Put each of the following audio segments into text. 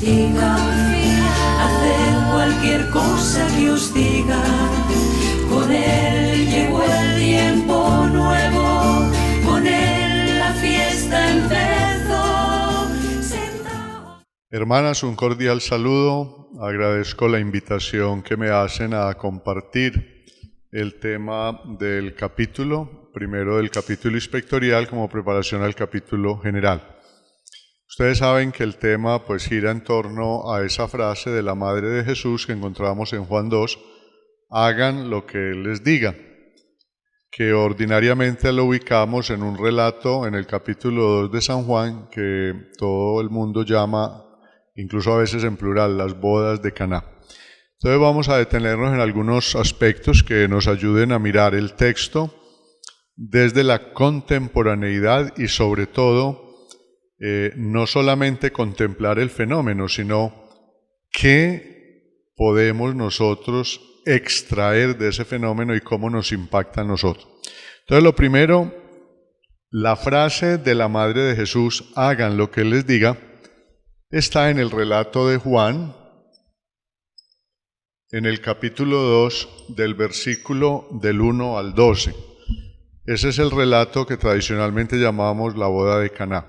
diga, haced cualquier cosa que os diga. Con él llegó el tiempo nuevo, con él la fiesta empezó. Hermanas, un cordial saludo. Agradezco la invitación que me hacen a compartir el tema del capítulo, primero del capítulo inspectorial como preparación al capítulo general. Ustedes saben que el tema pues gira en torno a esa frase de la Madre de Jesús que encontramos en Juan 2, hagan lo que Él les diga, que ordinariamente lo ubicamos en un relato en el capítulo 2 de San Juan que todo el mundo llama, incluso a veces en plural, las bodas de Caná. Entonces vamos a detenernos en algunos aspectos que nos ayuden a mirar el texto desde la contemporaneidad y sobre todo no solamente contemplar el fenómeno, sino qué podemos nosotros extraer de ese fenómeno y cómo nos impacta a nosotros. Entonces lo primero, la frase de la Madre de Jesús, hagan lo que Él les diga, está en el relato de Juan, en el capítulo 2, del versículo del 1 al 12. Ese es el relato que tradicionalmente llamamos la boda de Caná.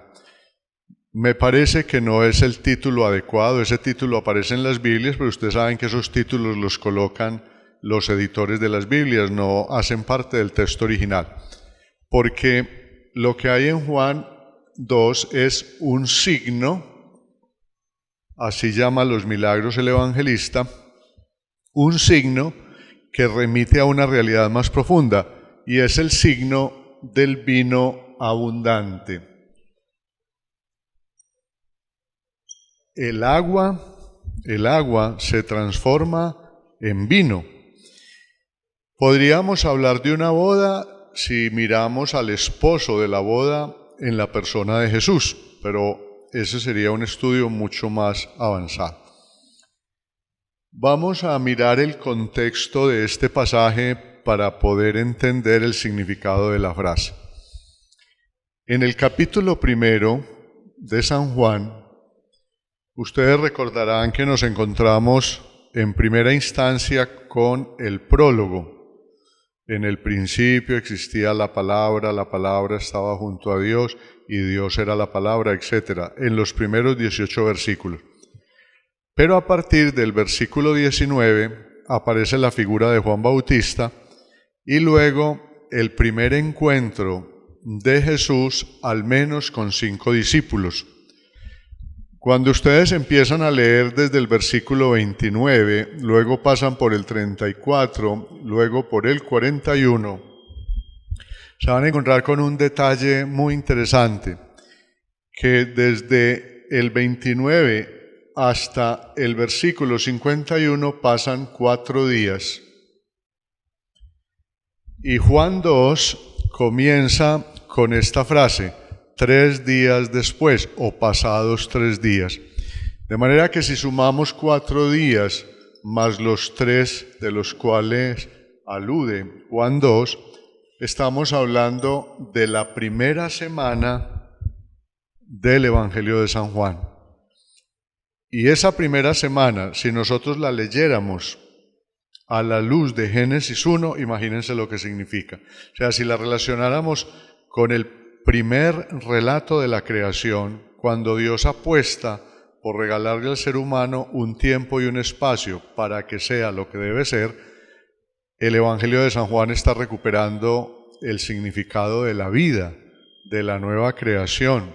Me parece que no es el título adecuado, ese título aparece en las Biblias, pero ustedes saben que esos títulos los colocan los editores de las Biblias, no hacen parte del texto original. Porque lo que hay en Juan 2 es un signo, así llama los milagros el evangelista, un signo que remite a una realidad más profunda, y es el signo del vino abundante. El agua se transforma en vino. Podríamos hablar de una boda si miramos al esposo de la boda en la persona de Jesús, pero ese sería un estudio mucho más avanzado. Vamos a mirar el contexto de este pasaje para poder entender el significado de la frase. En el capítulo 1 de San Juan, ustedes recordarán que nos encontramos en primera instancia con el prólogo. En el principio existía la palabra estaba junto a Dios y Dios era la palabra, etc. En los primeros 18 versículos. Pero a partir del versículo 19 aparece la figura de Juan Bautista y luego el primer encuentro de Jesús al menos con 5 discípulos. Cuando ustedes empiezan a leer desde el versículo 29, luego pasan por el 34, luego por el 41, se van a encontrar con un detalle muy interesante, que desde el 29 hasta el versículo 51 pasan 4 días. Y Juan 2 comienza con esta frase, 3 días después o pasados 3 días. De manera que si sumamos 4 días más los 3 de los cuales alude Juan 2, estamos hablando de la primera semana del Evangelio de San Juan. Y esa primera semana, si nosotros la leyéramos a la luz de Génesis 1, imagínense lo que significa. O sea, si la relacionáramos con el primer relato de la creación, cuando Dios apuesta por regalarle al ser humano un tiempo y un espacio para que sea lo que debe ser, el Evangelio de San Juan está recuperando el significado de la vida, de la nueva creación,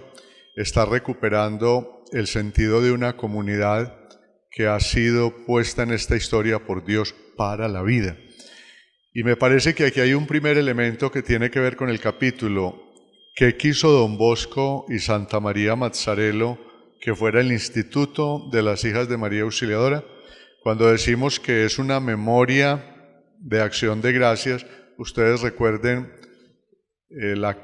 está recuperando el sentido de una comunidad que ha sido puesta en esta historia por Dios para la vida. Y me parece que aquí hay un primer elemento que tiene que ver con el capítulo que quiso Don Bosco y Santa María Mazzarello que fuera el Instituto de las Hijas de María Auxiliadora. Cuando decimos que es una memoria de acción de gracias, ustedes recuerden la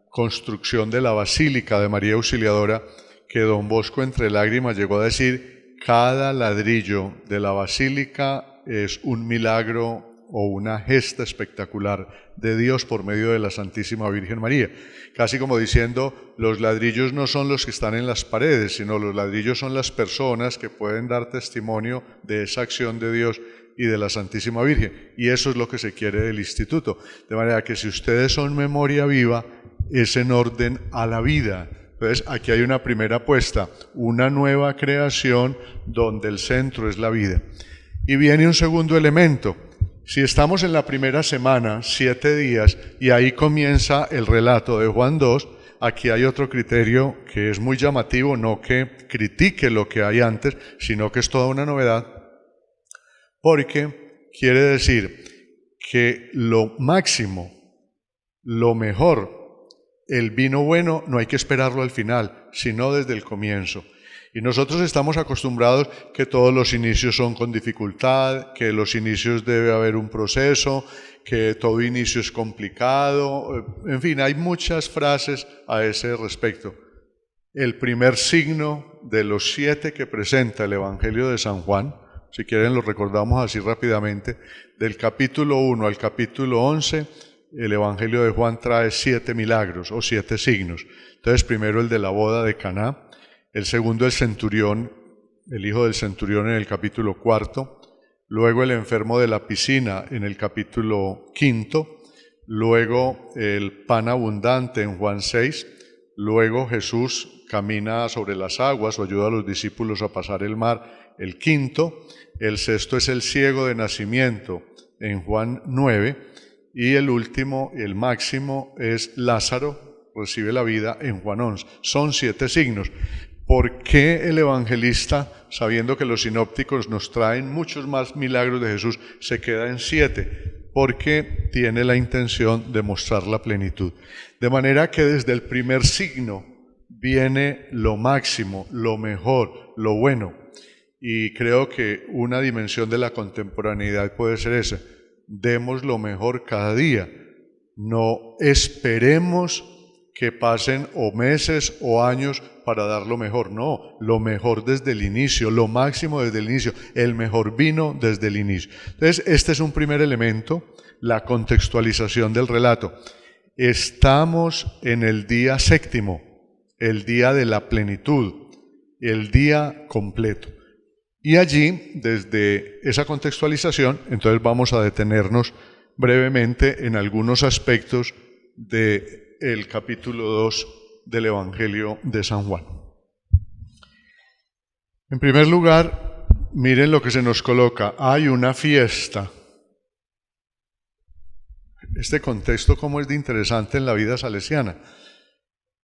construcción de la Basílica de María Auxiliadora, que Don Bosco entre lágrimas llegó a decir, cada ladrillo de la Basílica es un milagro o una gesta espectacular de Dios por medio de la Santísima Virgen María. Casi como diciendo, los ladrillos no son los que están en las paredes, sino los ladrillos son las personas que pueden dar testimonio de esa acción de Dios y de la Santísima Virgen. Y eso es lo que se quiere del instituto. De manera que si ustedes son memoria viva, es en orden a la vida. Entonces, aquí hay una primera apuesta, una nueva creación donde el centro es la vida. Y viene un segundo elemento. Si estamos en la primera semana, 7 días, y ahí comienza el relato de Juan 2, aquí hay otro criterio que es muy llamativo, no que critique lo que hay antes, sino que es toda una novedad, porque quiere decir que lo máximo, lo mejor, el vino bueno no hay que esperarlo al final, sino desde el comienzo. Y nosotros estamos acostumbrados que todos los inicios son con dificultad, que los inicios debe haber un proceso, que todo inicio es complicado. En fin, hay muchas frases a ese respecto. El primer signo de los 7 que presenta el Evangelio de San Juan, si quieren lo recordamos así rápidamente, del capítulo 1 al capítulo 11, el Evangelio de Juan trae 7 milagros o 7 signos. Entonces, primero el de la boda de Caná, el segundo el centurión, el hijo del centurión en el capítulo 4, luego el enfermo de la piscina en el capítulo 5, luego el pan abundante en Juan 6, luego Jesús camina sobre las aguas o ayuda a los discípulos a pasar el mar, el 5, el sexto es el ciego de nacimiento en Juan 9, y el último, el máximo, es Lázaro, recibe la vida en Juan 11. Son 7 signos. ¿Por qué el evangelista, sabiendo que los sinópticos nos traen muchos más milagros de Jesús, se queda en 7? Porque tiene la intención de mostrar la plenitud. De manera que desde el primer signo viene lo máximo, lo mejor, lo bueno. Y creo que una dimensión de la contemporaneidad puede ser esa. Demos lo mejor cada día. No esperemos que pasen o meses o años para dar lo mejor. No, lo mejor desde el inicio, lo máximo desde el inicio, el mejor vino desde el inicio. Entonces, este es un primer elemento, la contextualización del relato. Estamos en el día séptimo, el día de la plenitud, el día completo. Y allí, desde esa contextualización, entonces vamos a detenernos brevemente en algunos aspectos del capítulo 2 del Evangelio de San Juan. En primer lugar, miren lo que se nos coloca. Hay una fiesta. Este contexto cómo es de interesante en la vida salesiana.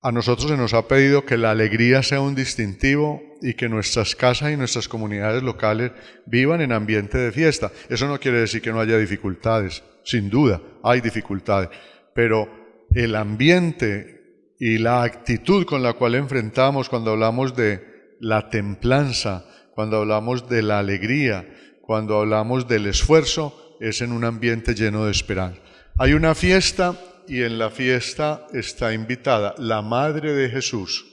A nosotros se nos ha pedido que la alegría sea un distintivo y que nuestras casas y nuestras comunidades locales vivan en ambiente de fiesta. Eso no quiere decir que no haya dificultades, sin duda hay dificultades, pero el ambiente y la actitud con la cual enfrentamos cuando hablamos de la templanza, cuando hablamos de la alegría, cuando hablamos del esfuerzo, es en un ambiente lleno de esperanza. Hay una fiesta y en la fiesta está invitada la Madre de Jesús.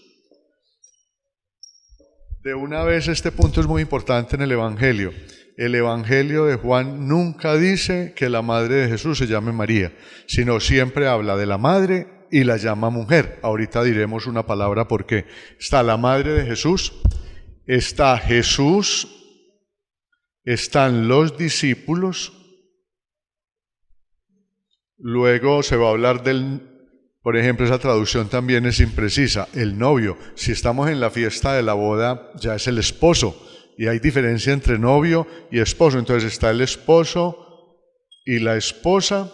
De una vez este punto es muy importante en el Evangelio. El Evangelio de Juan nunca dice que la Madre de Jesús se llame María, sino siempre habla de la Madre y la llama mujer. Ahorita diremos una palabra por qué. Está la Madre de Jesús, está Jesús, están los discípulos. Luego se va a hablar del, por ejemplo, esa traducción también es imprecisa, el novio. Si estamos en la fiesta de la boda, ya es el esposo, y hay diferencia entre novio y esposo. Entonces está el esposo y la esposa,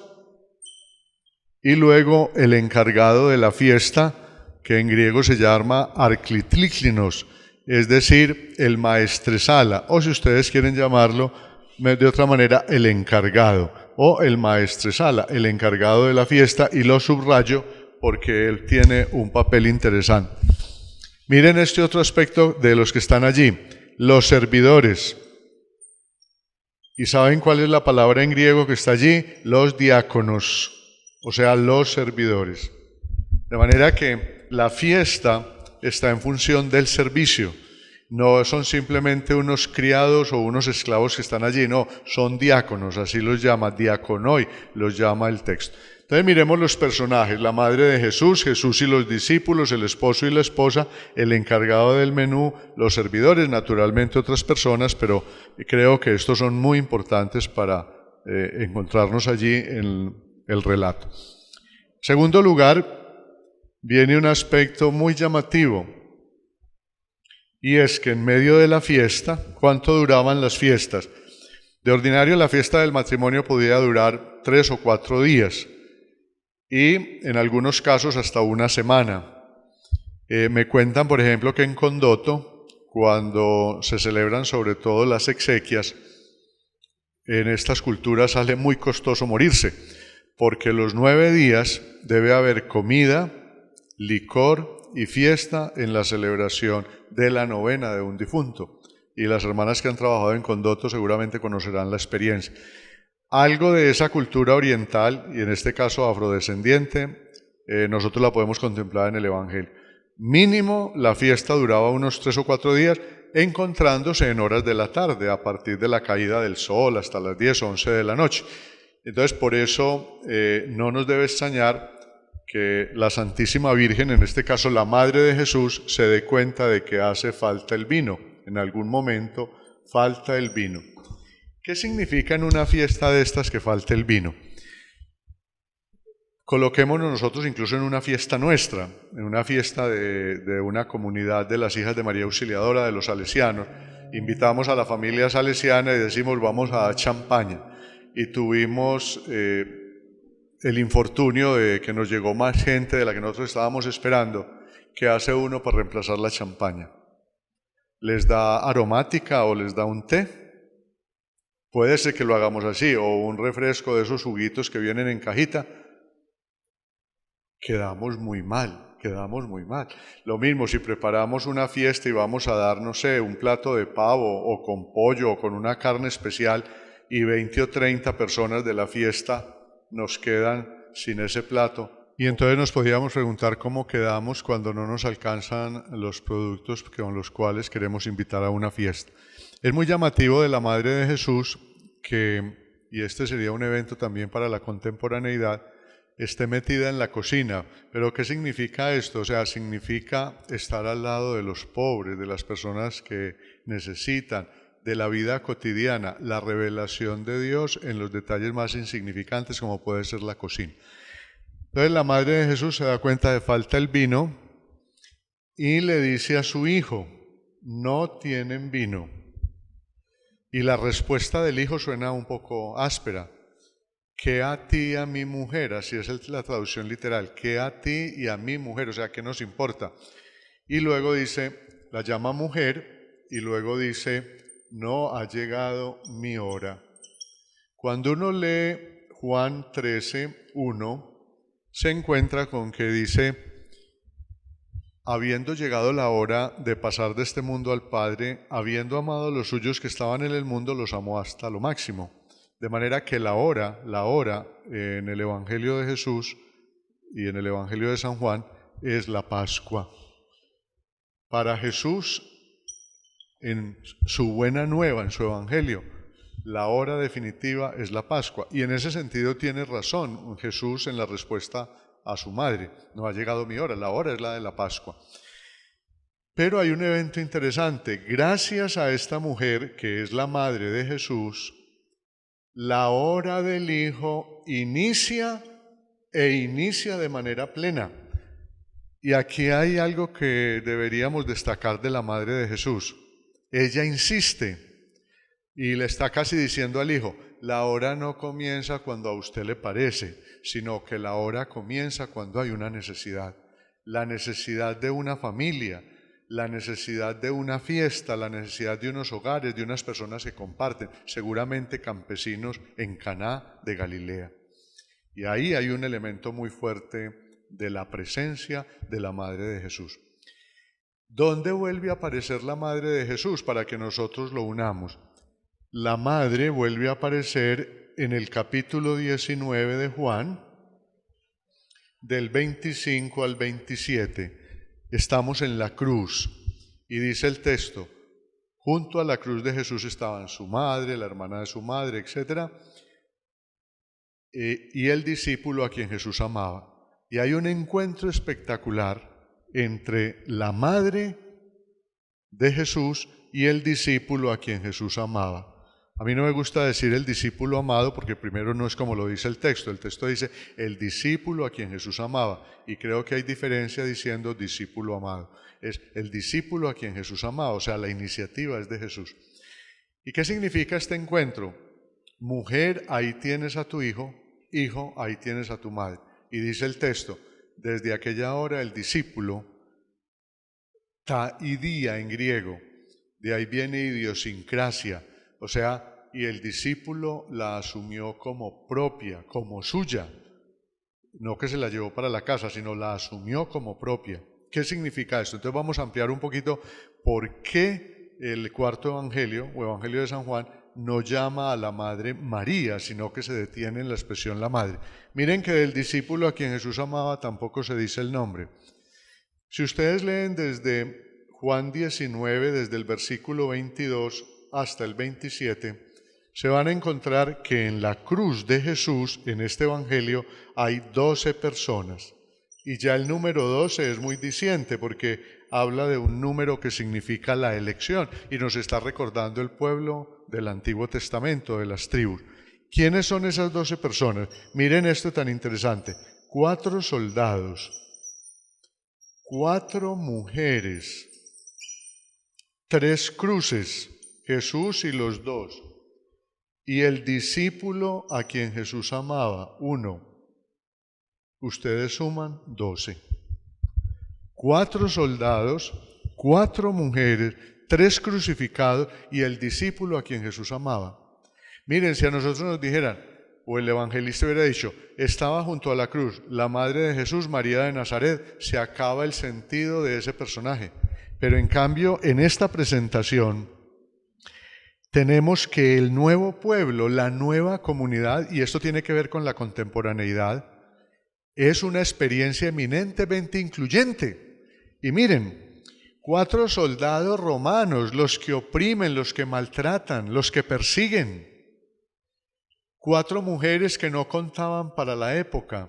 y luego el encargado de la fiesta, que en griego se llama arklitliklinos, es decir, el maestresala, o si ustedes quieren llamarlo de otra manera, el encargado. O el maestresala, el encargado de la fiesta, y lo subrayo porque él tiene un papel interesante. Miren este otro aspecto de los que están allí, los servidores. ¿Y saben cuál es la palabra en griego que está allí? Los diáconos, o sea, los servidores. De manera que la fiesta está en función del servicio. No son simplemente unos criados o unos esclavos que están allí, no, son diáconos, así los llama, diaconoi, los llama el texto. Entonces miremos los personajes, la madre de Jesús, Jesús y los discípulos, el esposo y la esposa, el encargado del menú, los servidores, naturalmente otras personas, pero creo que estos son muy importantes para encontrarnos allí en el relato. En segundo lugar, viene un aspecto muy llamativo, y es que en medio de la fiesta, ¿cuánto duraban las fiestas? De ordinario la fiesta del matrimonio podía durar 3 o 4 días, y en algunos casos hasta una semana. Me cuentan, por ejemplo, que en Condoto, cuando se celebran sobre todo las exequias, en estas culturas sale muy costoso morirse, porque los 9 días debe haber comida, licor y fiesta en la celebración de la novena de un difunto. Y las hermanas que han trabajado en Condoto seguramente conocerán la experiencia. Algo de esa cultura oriental, y en este caso afrodescendiente, nosotros la podemos contemplar en el Evangelio. Mínimo, la fiesta duraba unos 3 o 4 días, encontrándose en horas de la tarde, a partir de la caída del sol hasta las 10 o 11 de la noche. Entonces, por eso no nos debe extrañar que la Santísima Virgen, en este caso la Madre de Jesús, se dé cuenta de que hace falta el vino. En algún momento falta el vino. ¿Qué significa en una fiesta de estas que falte el vino? Coloquémonos nosotros incluso en una fiesta nuestra, en una fiesta de una comunidad de las hijas de María Auxiliadora, de los salesianos. Invitamos a la familia salesiana y decimos vamos a dar champaña. Y tuvimos el infortunio de que nos llegó más gente de la que nosotros estábamos esperando. ¿Qué hace uno para reemplazar la champaña? ¿Les da aromática o les da un té? Puede ser que lo hagamos así, o un refresco de esos juguitos que vienen en cajita. Quedamos muy mal, quedamos muy mal. Lo mismo si preparamos una fiesta y vamos a dar, no sé, un plato de pavo o con pollo o con una carne especial y 20 o 30 personas de la fiesta nos quedan sin ese plato. Y entonces nos podíamos preguntar cómo quedamos cuando no nos alcanzan los productos con los cuales queremos invitar a una fiesta. Es muy llamativo de la Madre de Jesús que, y este sería un evento también para la contemporaneidad, esté metida en la cocina. ¿Pero qué significa esto? O sea, significa estar al lado de los pobres, de las personas que necesitan, de la vida cotidiana, la revelación de Dios en los detalles más insignificantes como puede ser la cocina. Entonces la Madre de Jesús se da cuenta de falta el vino y le dice a su hijo, no tienen vino. Y la respuesta del hijo suena un poco áspera. ¿Qué a ti y a mi mujer? Así es la traducción literal. ¿Qué a ti y a mi mujer? O sea, ¿qué nos importa? Y luego dice, la llama mujer y luego dice, no ha llegado mi hora. Cuando uno lee Juan 13:1, se encuentra con que dice, habiendo llegado la hora de pasar de este mundo al Padre, habiendo amado a los suyos que estaban en el mundo, los amó hasta lo máximo. De manera que la hora en el Evangelio de Jesús y en el Evangelio de San Juan es la Pascua. Para Jesús, en su buena nueva, en su Evangelio, la hora definitiva es la Pascua. Y en ese sentido tiene razón Jesús en la respuesta a su madre. No ha llegado mi hora, la hora es la de la Pascua. Pero hay un evento interesante. Gracias a esta mujer, que es la madre de Jesús, la hora del Hijo inicia de manera plena. Y aquí hay algo que deberíamos destacar de la Madre de Jesús. Ella insiste y le está casi diciendo al Hijo, la hora no comienza cuando a usted le parece, sino que la hora comienza cuando hay una necesidad. La necesidad de una familia, la necesidad de una fiesta, la necesidad de unos hogares, de unas personas que comparten, seguramente campesinos en Caná de Galilea. Y ahí hay un elemento muy fuerte de la presencia de la Madre de Jesús. ¿Dónde vuelve a aparecer la Madre de Jesús para que nosotros lo unamos? La Madre vuelve a aparecer en el capítulo 19 de Juan, del 25 al 27. Estamos en la cruz y dice el texto, Junto a la cruz de Jesús estaban su madre, la hermana de su madre, etc. Y el discípulo a quien Jesús amaba. Y hay un encuentro espectacular entre la madre de Jesús y el discípulo a quien Jesús amaba. A mí no me gusta decir el discípulo amado porque primero no es como lo dice el texto dice el discípulo a quien Jesús amaba, y creo que hay diferencia diciendo discípulo amado. Es el discípulo a quien Jesús amaba, o sea, la iniciativa es de Jesús. ¿Y qué significa este encuentro? Mujer, ahí tienes a tu hijo, hijo, ahí tienes a tu madre. Y dice el texto, desde aquella hora el discípulo, taidía en griego, de ahí viene idiosincrasia, o sea, y el discípulo la asumió como propia, como suya, no que se la llevó para la casa, sino la asumió como propia. ¿Qué significa esto? Entonces vamos a ampliar un poquito por qué el cuarto evangelio, o evangelio de San Juan, no llama a la madre María, sino que se detiene en la expresión la madre. Miren que del discípulo a quien Jesús amaba tampoco se dice el nombre. Si ustedes leen desde Juan 19, desde el versículo 22 hasta el 27, se van a encontrar que en la cruz de Jesús, en este evangelio, hay 12 personas. Y ya el número 12 es muy diciente porque habla de un número que significa la elección y nos está recordando el pueblo del Antiguo Testamento, de las tribus. ¿Quiénes son esas 12 personas? Miren esto tan interesante. 4 soldados, 4 mujeres, 3 cruces, Jesús y los 2, y el discípulo a quien Jesús amaba, 1. Ustedes suman 12. 4 soldados, 4 mujeres, 3 crucificados y el discípulo a quien Jesús amaba. Miren, si a nosotros nos dijeran, o el evangelista hubiera dicho, estaba junto a la cruz la madre de Jesús, María de Nazaret, se acaba el sentido de ese personaje. Pero en cambio, en esta presentación, tenemos que el nuevo pueblo, la nueva comunidad, y esto tiene que ver con la contemporaneidad, es una experiencia eminentemente incluyente. Y miren, 4 soldados romanos, los que oprimen, los que maltratan, los que persiguen. 4 mujeres que no contaban para la época.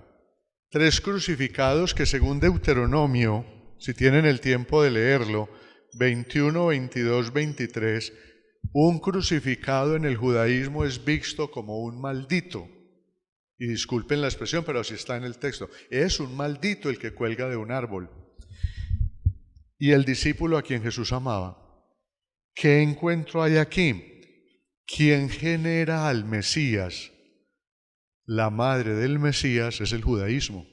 3 crucificados que según Deuteronomio, si tienen el tiempo de leerlo, 21, 22, 23, un crucificado en el judaísmo es visto como un maldito. Y disculpen la expresión, pero así está en el texto. Es un maldito el que cuelga de un árbol. Y el discípulo a quien Jesús amaba. ¿Qué encuentro hay aquí? ¿Quién genera al Mesías? La madre del Mesías es el judaísmo.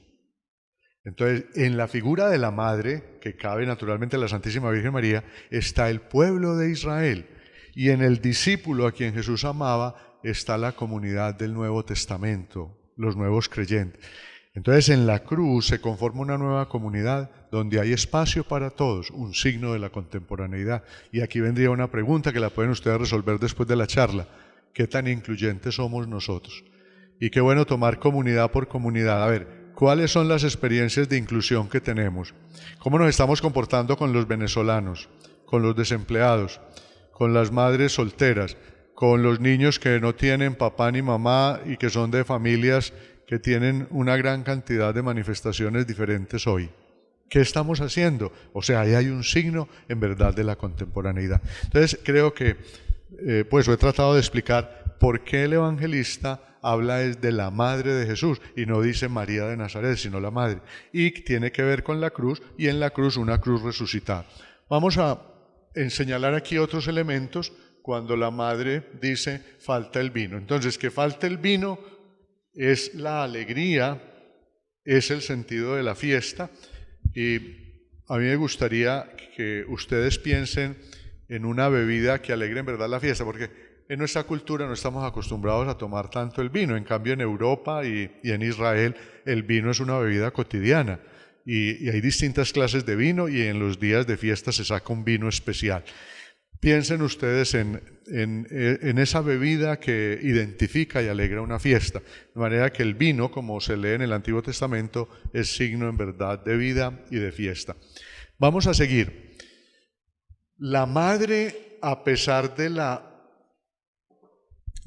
Entonces, en la figura de la madre, que cabe naturalmente la Santísima Virgen María, está el pueblo de Israel. Y en el discípulo a quien Jesús amaba está la comunidad del Nuevo Testamento, los nuevos creyentes. Entonces en la cruz se conforma una nueva comunidad donde hay espacio para todos, un signo de la contemporaneidad. Y aquí vendría una pregunta que la pueden ustedes resolver después de la charla. ¿Qué tan incluyentes somos nosotros? Y qué bueno tomar comunidad por comunidad. A ver, ¿cuáles son las experiencias de inclusión que tenemos? ¿Cómo nos estamos comportando con los venezolanos, con los desempleados, con las madres solteras, con los niños que no tienen papá ni mamá y que son de familias que tienen una gran cantidad de manifestaciones diferentes hoy? ¿Qué estamos haciendo? O sea, ahí hay un signo en verdad de la contemporaneidad. Entonces creo que pues he tratado de explicar por qué el evangelista habla es de la madre de Jesús y no dice María de Nazaret, sino la madre. Y tiene que ver con la cruz, y en la cruz una cruz resucitada. Vamos a señalar aquí otros elementos cuando la madre dice falta el vino. Entonces, que falta el vino es la alegría, es el sentido de la fiesta, y a mí me gustaría que ustedes piensen en una bebida que alegre en verdad la fiesta, porque en nuestra cultura no estamos acostumbrados a tomar tanto el vino. En cambio en Europa y en Israel el vino es una bebida cotidiana y hay distintas clases de vino, y en los días de fiesta se saca un vino especial. Piensen ustedes en esa bebida que identifica y alegra una fiesta, de manera que el vino, como se lee en el Antiguo Testamento, es signo en verdad de vida y de fiesta. Vamos a seguir. La madre a pesar de la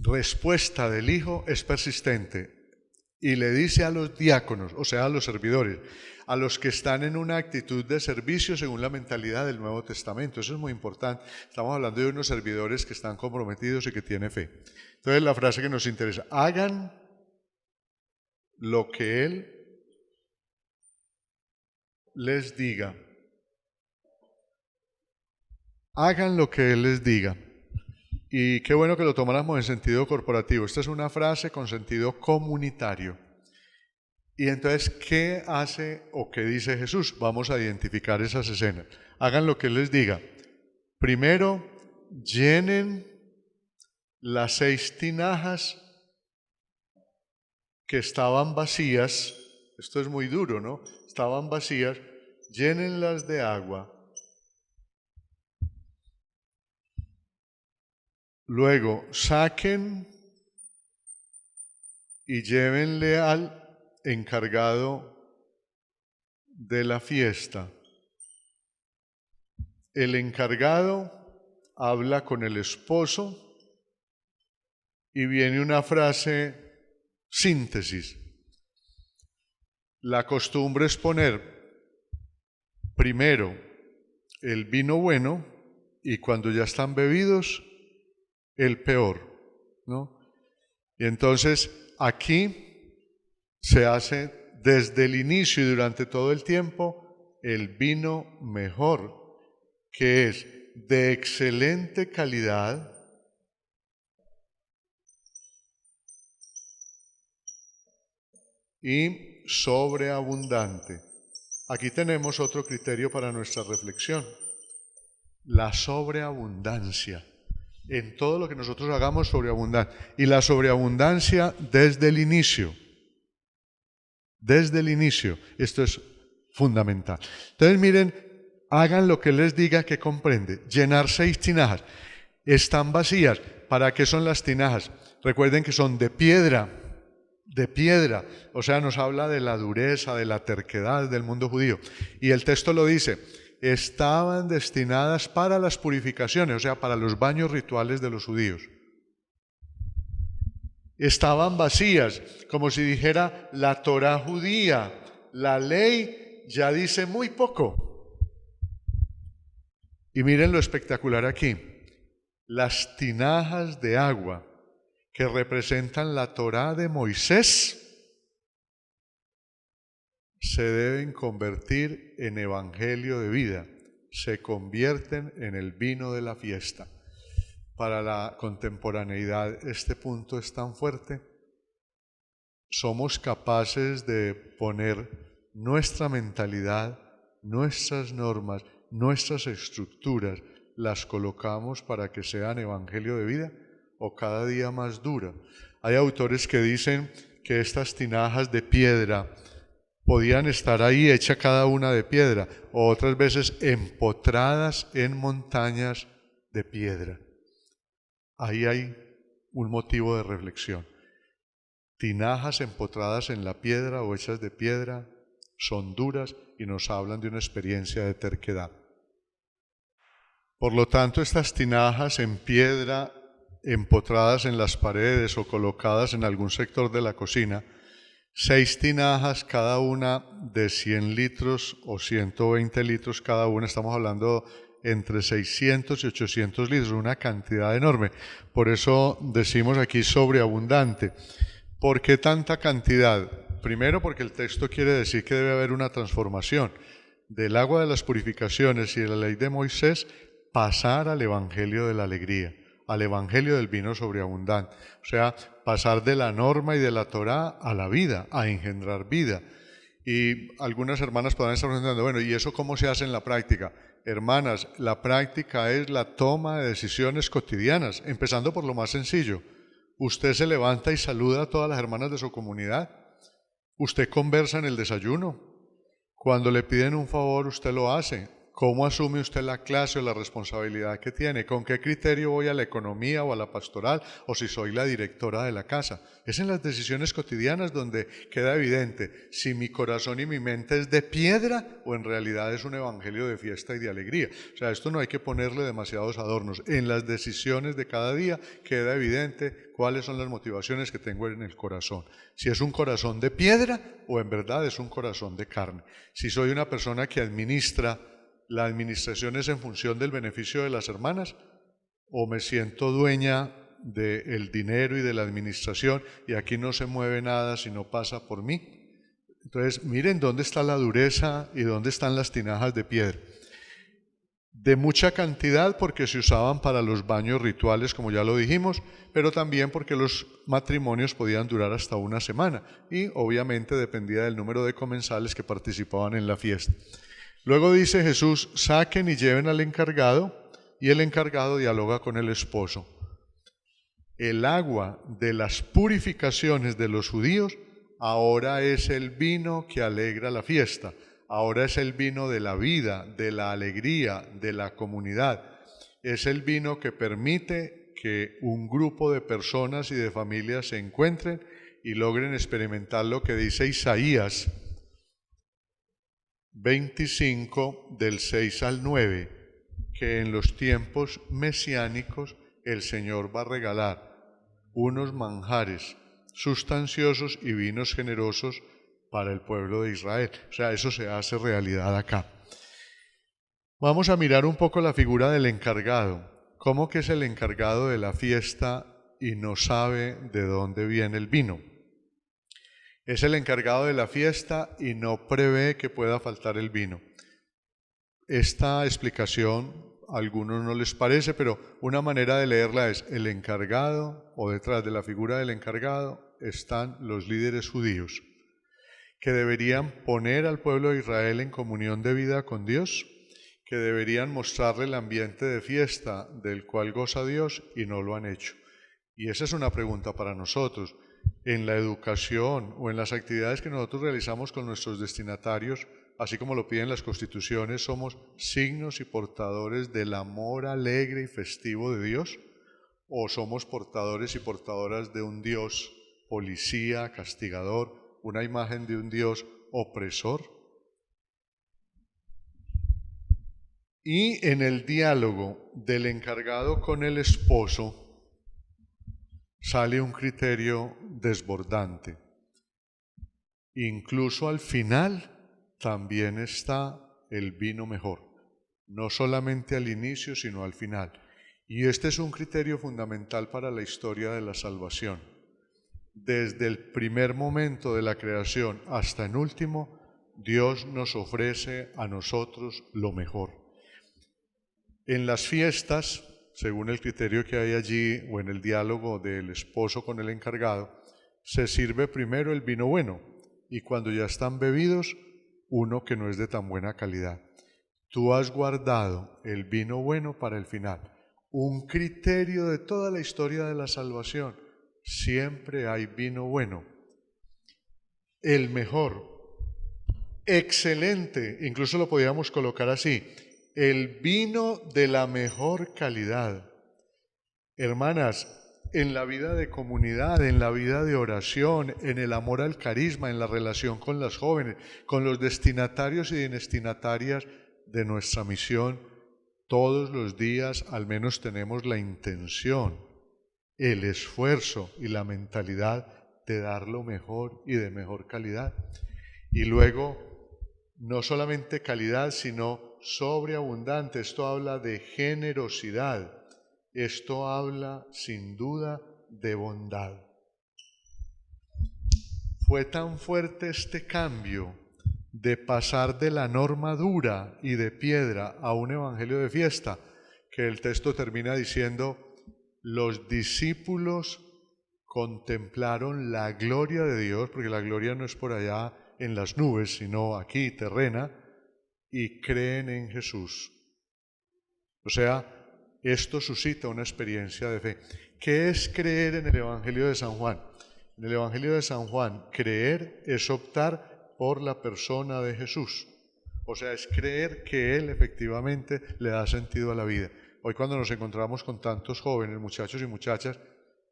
respuesta del Hijo, es persistente. Y le dice a los diáconos, o sea, a los servidores, a los que están en una actitud de servicio según la mentalidad del Nuevo Testamento. Eso es muy importante. Estamos hablando de unos servidores que están comprometidos y que tienen fe. Entonces, la frase que nos interesa: hagan lo que Él les diga. Hagan lo que Él les diga. Y qué bueno que lo tomáramos en sentido corporativo. Esta es una frase con sentido comunitario. Y entonces, ¿qué hace o qué dice Jesús? Vamos a identificar esas escenas. Hagan lo que Él les diga. Primero, llenen las 6 tinajas que estaban vacías. Esto es muy duro, ¿no? Estaban vacías. Llénenlas de agua. Luego, saquen y llévenle al encargado de la fiesta. El encargado habla con el esposo y viene una frase síntesis. La costumbre es poner primero el vino bueno y cuando ya están bebidos, el peor, ¿no? Y entonces aquí se hace desde el inicio y durante todo el tiempo el vino mejor, que es de excelente calidad y sobreabundante. Aquí tenemos otro criterio para nuestra reflexión: la sobreabundancia. En todo lo que nosotros hagamos, sobreabundar. Y la sobreabundancia desde el inicio. Desde el inicio. Esto es fundamental. Entonces miren, hagan lo que les diga que comprende. Llenar 6 tinajas. Están vacías. ¿Para qué son las tinajas? Recuerden que son de piedra. De piedra. O sea, nos habla de la dureza, de la terquedad del mundo judío. Y el texto lo dice: estaban destinadas para las purificaciones, o sea, para los baños rituales de los judíos. Estaban vacías, como si dijera la Torá judía, la ley ya dice muy poco. Y miren lo espectacular aquí: las tinajas de agua que representan la Torá de Moisés se deben convertir en evangelio de vida, se convierten en el vino de la fiesta. Para la contemporaneidad este punto es tan fuerte. Somos capaces de poner nuestra mentalidad, nuestras normas, nuestras estructuras, las colocamos para que sean evangelio de vida o cada día más dura. Hay autores que dicen que estas tinajas de piedra podían estar ahí hecha cada una de piedra, o otras veces empotradas en montañas de piedra. Ahí hay un motivo de reflexión. Tinajas empotradas en la piedra o hechas de piedra son duras y nos hablan de una experiencia de terquedad. Por lo tanto, estas tinajas en piedra empotradas en las paredes o colocadas en algún sector de la cocina, 6 tinajas cada una de 100 litros o 120 litros cada una, estamos hablando entre 600 y 800 litros, una cantidad enorme. Por eso decimos aquí sobreabundante. ¿Por qué tanta cantidad? Primero, porque el texto quiere decir que debe haber una transformación del agua de las purificaciones y de la ley de Moisés, pasar al evangelio de la alegría, al evangelio del vino sobreabundante. O sea, pasar de la norma y de la Torá a la vida, a engendrar vida. Y algunas hermanas podrán estar preguntando, bueno, ¿y eso cómo se hace en la práctica? Hermanas, la práctica es la toma de decisiones cotidianas, empezando por lo más sencillo. Usted se levanta y saluda a todas las hermanas de su comunidad. Usted conversa en el desayuno. Cuando le piden un favor, usted lo hace. ¿Cómo asume usted la clase o la responsabilidad que tiene? ¿Con qué criterio voy a la economía o a la pastoral? ¿O si soy la directora de la casa? Es en las decisiones cotidianas donde queda evidente si mi corazón y mi mente es de piedra o en realidad es un evangelio de fiesta y de alegría. O sea, esto no hay que ponerle demasiados adornos. En las decisiones de cada día queda evidente cuáles son las motivaciones que tengo en el corazón. Si es un corazón de piedra o en verdad es un corazón de carne. Si soy una persona que administra, la administración es en función del beneficio de las hermanas, o me siento dueña del dinero y de la administración y aquí no se mueve nada si no pasa por mí. Entonces, miren dónde está la dureza y dónde están las tinajas de piedra. De mucha cantidad porque se usaban para los baños rituales, como ya lo dijimos, pero también porque los matrimonios podían durar hasta una semana y obviamente dependía del número de comensales que participaban en la fiesta. Luego dice Jesús, saquen y lleven al encargado, y el encargado dialoga con el esposo. El agua de las purificaciones de los judíos ahora es el vino que alegra la fiesta, ahora es el vino de la vida, de la alegría, de la comunidad. Es el vino que permite que un grupo de personas y de familias se encuentren y logren experimentar lo que dice Isaías 25 del 6 al 9, que en los tiempos mesiánicos el Señor va a regalar unos manjares sustanciosos y vinos generosos para el pueblo de Israel. O sea, eso se hace realidad acá. Vamos a mirar un poco la figura del encargado. ¿Cómo que es el encargado de la fiesta y no sabe de dónde viene el vino? Es el encargado de la fiesta y no prevé que pueda faltar el vino. Esta explicación a algunos no les parece, pero una manera de leerla es el encargado, o detrás de la figura del encargado están los líderes judíos, que deberían poner al pueblo de Israel en comunión de vida con Dios, que deberían mostrarle el ambiente de fiesta del cual goza Dios y no lo han hecho. Y esa es una pregunta para nosotros. En la educación o en las actividades que nosotros realizamos con nuestros destinatarios, así como lo piden las constituciones, ¿somos signos y portadores del amor alegre y festivo de Dios? ¿O somos portadores y portadoras de un Dios policía, castigador, una imagen de un Dios opresor? Y en el diálogo del encargado con el esposo sale un criterio desbordante. Incluso al final también está el vino mejor, no solamente al inicio, sino al final. Y este es un criterio fundamental para la historia de la salvación. Desde el primer momento de la creación hasta el último, Dios nos ofrece a nosotros lo mejor. En las fiestas, según el criterio que hay allí, o en el diálogo del esposo con el encargado, se sirve primero el vino bueno, y cuando ya están bebidos, uno que no es de tan buena calidad. Tú has guardado el vino bueno para el final. Un criterio de toda la historia de la salvación. Siempre hay vino bueno. El mejor, excelente, incluso lo podríamos colocar así, el vino de la mejor calidad. Hermanas, en la vida de comunidad, en la vida de oración, en el amor al carisma, en la relación con las jóvenes, con los destinatarios y destinatarias de nuestra misión, todos los días al menos tenemos la intención, el esfuerzo y la mentalidad de dar lo mejor y de mejor calidad. Y luego, no solamente calidad, sino sobreabundante. Esto habla de generosidad. Esto habla, sin duda, de bondad. Fue tan fuerte este cambio de pasar de la norma dura y de piedra a un evangelio de fiesta, que el texto termina diciendo, los discípulos contemplaron la gloria de Dios, porque la gloria no es por allá en las nubes, sino aquí, terrena, y creen en Jesús. O sea, esto suscita una experiencia de fe. ¿Qué es creer en el Evangelio de San Juan? En el Evangelio de San Juan, creer es optar por la persona de Jesús. O sea, es creer que Él efectivamente le da sentido a la vida. Hoy cuando nos encontramos con tantos jóvenes, muchachos y muchachas,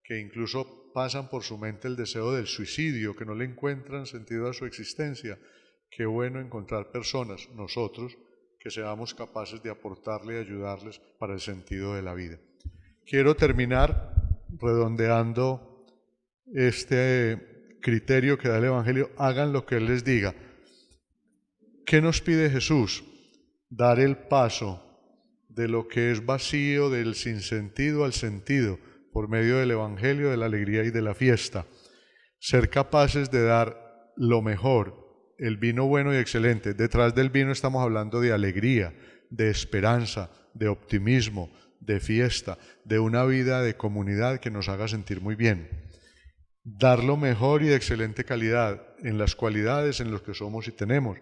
que incluso pasan por su mente el deseo del suicidio, que no le encuentran sentido a su existencia, qué bueno encontrar personas, nosotros, que seamos capaces de aportarle y ayudarles para el sentido de la vida. Quiero terminar redondeando este criterio que da el Evangelio: hagan lo que Él les diga. ¿Qué nos pide Jesús? Dar el paso de lo que es vacío, del sinsentido al sentido, por medio del Evangelio, de la alegría y de la fiesta. Ser capaces de dar lo mejor, el vino bueno y excelente. Detrás del vino estamos hablando de alegría, de esperanza, de optimismo, de fiesta, de una vida de comunidad que nos haga sentir muy bien. Dar lo mejor y de excelente calidad en las cualidades en las que somos y tenemos,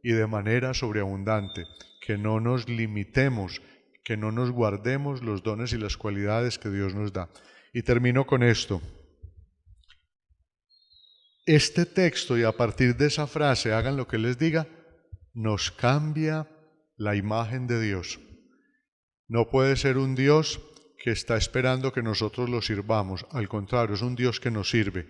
y de manera sobreabundante, que no nos limitemos, que no nos guardemos los dones y las cualidades que Dios nos da. Y termino con esto. Este texto, y a partir de esa frase, hagan lo que les diga, nos cambia la imagen de Dios. No puede ser un Dios que está esperando que nosotros lo sirvamos. Al contrario, es un Dios que nos sirve.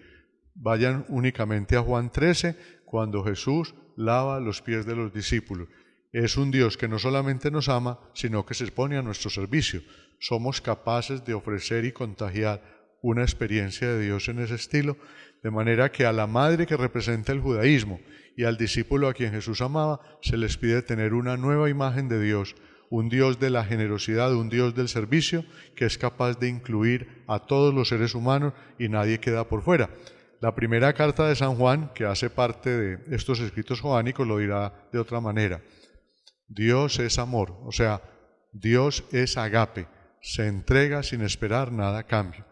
Vayan únicamente a Juan 13, cuando Jesús lava los pies de los discípulos. Es un Dios que no solamente nos ama, sino que se pone a nuestro servicio. Somos capaces de ofrecer y contagiar una experiencia de Dios en ese estilo, de manera que a la madre que representa el judaísmo y al discípulo a quien Jesús amaba, se les pide tener una nueva imagen de Dios, un Dios de la generosidad, un Dios del servicio, que es capaz de incluir a todos los seres humanos y nadie queda por fuera. La primera carta de San Juan, que hace parte de estos escritos joánicos, lo dirá de otra manera. Dios es amor, o sea, Dios es agape, se entrega sin esperar nada a cambio.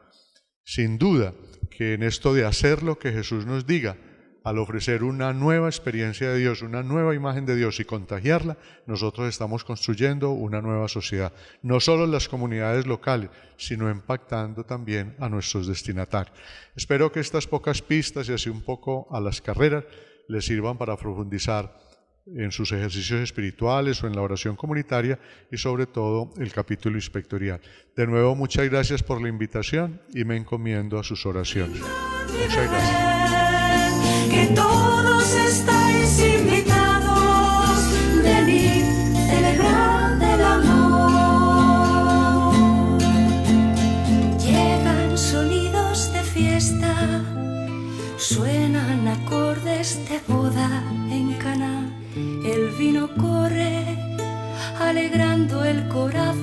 Sin duda que en esto de hacer lo que Jesús nos diga, al ofrecer una nueva experiencia de Dios, una nueva imagen de Dios y contagiarla, nosotros estamos construyendo una nueva sociedad, no solo en las comunidades locales, sino impactando también a nuestros destinatarios. Espero que estas pocas pistas y así un poco a las carreras les sirvan para profundizar en sus ejercicios espirituales o en la oración comunitaria y sobre todo el capítulo inspectorial. De nuevo, muchas gracias por la invitación y me encomiendo a sus oraciones. Muchas gracias. Que todos estáis invitados, venid, celebrad el amor. Llegan sonidos de fiesta, suenan acordes de boda en Caná. El vino corre alegrando el corazón.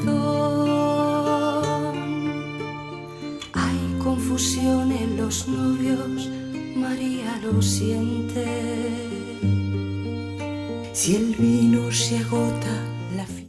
Hay confusión en los novios, María lo siente. Si el vino se agota,